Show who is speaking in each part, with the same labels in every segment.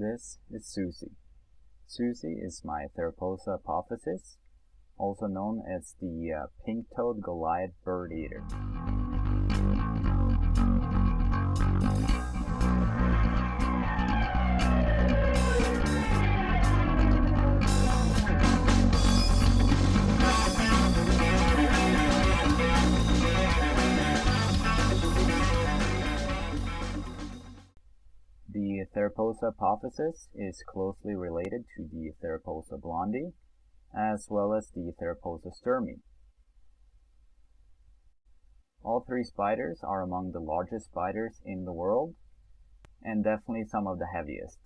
Speaker 1: This is Siuzi. Siuzi is my Theraphosa apophysis, also known as the pink-toed Goliath bird eater. The Theraphosa apophysis is closely related to the Theraphosa blondie, as well as the Theraphosa sturmii. All three spiders are among the largest spiders in the world, and definitely some of the heaviest.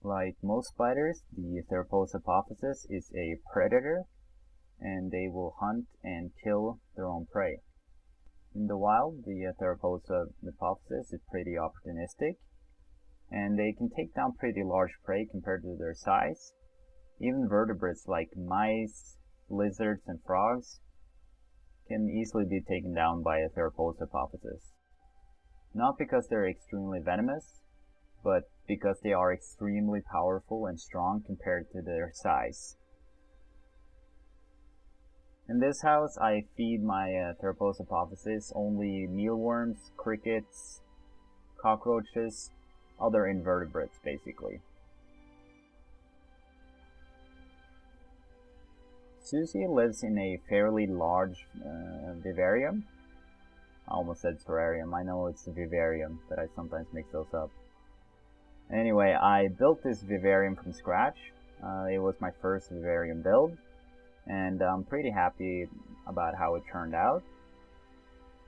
Speaker 1: Like most spiders, the Theraphosa apophysis is a predator, and they will hunt and kill their own prey. In the wild, the Theraphosa apophysis is pretty opportunistic, and they can take down pretty large prey compared to their size. Even vertebrates like mice, lizards, and frogs can easily be taken down by a Theraphosa apophysis. Not because they're extremely venomous, but because they are extremely powerful and strong compared to their size. In this house, I feed my Theraphosa apophysis only mealworms, crickets, cockroaches, other invertebrates basically. Siuzi lives in a fairly large vivarium. I almost said terrarium. I know it's a vivarium, but I sometimes mix those up. Anyway, I built this vivarium from scratch. It was my first vivarium build, and I'm pretty happy about how it turned out.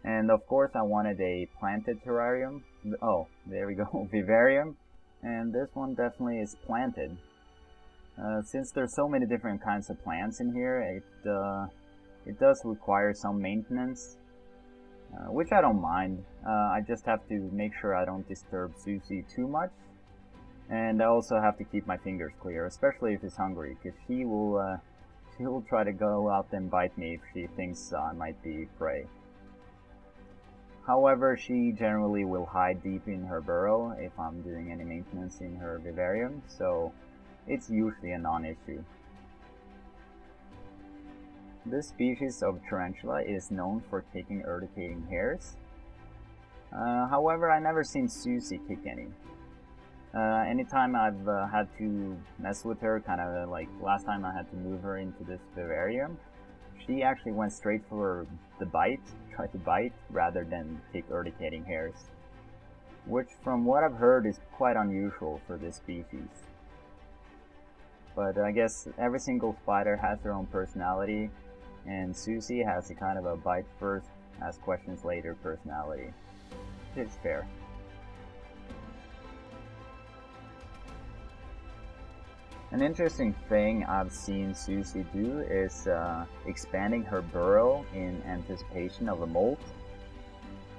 Speaker 1: And of course I wanted a planted terrarium. Oh, there we go, vivarium. And this one definitely is planted. Since there's so many different kinds of plants in here, it does require some maintenance, which I don't mind. I just have to make sure I don't disturb Siuzi too much. And I also have to keep my fingers clear, especially if he's hungry, because she will try to go out and bite me if she thinks I might be prey. However, she generally will hide deep in her burrow if I'm doing any maintenance in her vivarium, so it's usually a non-issue. This species of tarantula is known for kicking urticating hairs. However, I've never seen Siuzi kick any. Anytime I've had to mess with her, kind of like last time I had to move her into this vivarium, she actually went straight for the bite, tried to bite, rather than kick urticating hairs. Which, from what I've heard, is quite unusual for this species. But I guess every single spider has their own personality, and Siuzi has a kind of a bite first, ask questions later personality. It's fair. An interesting thing I've seen Siuzi do is expanding her burrow in anticipation of a molt.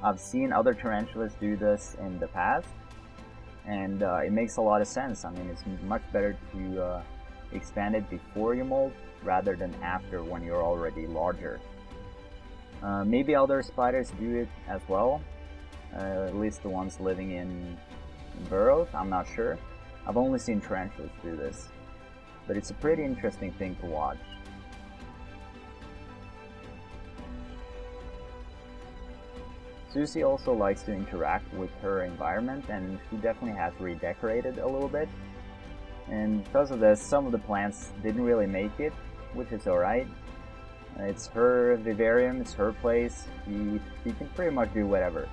Speaker 1: I've seen other tarantulas do this in the past, and it makes a lot of sense. I mean, it's much better to expand it before you molt rather than after when you're already larger. Maybe other spiders do it as well, at least the ones living in burrows, I'm not sure. I've only seen tarantulas do this, but it's a pretty interesting thing to watch. Siuzi also likes to interact with her environment, and she definitely has redecorated a little bit. And because of this, some of the plants didn't really make it, which is alright. It's her vivarium, it's her place, she can pretty much do whatever.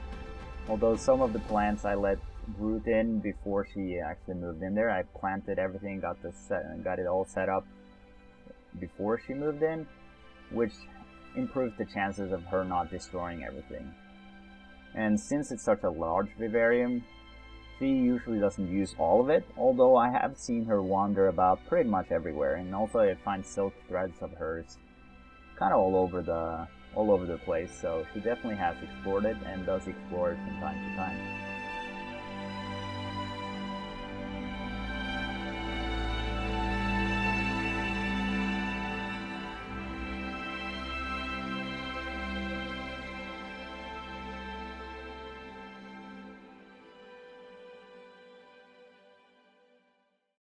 Speaker 1: Although some of the plants I let root in before she actually moved in there. I planted everything, got it all set up before she moved in, which improves the chances of her not destroying everything. And since it's such a large vivarium, she usually doesn't use all of it, although I have seen her wander about pretty much everywhere, and also I find silk threads of hers kind of all over the place, so she definitely has explored it and does explore it from time to time.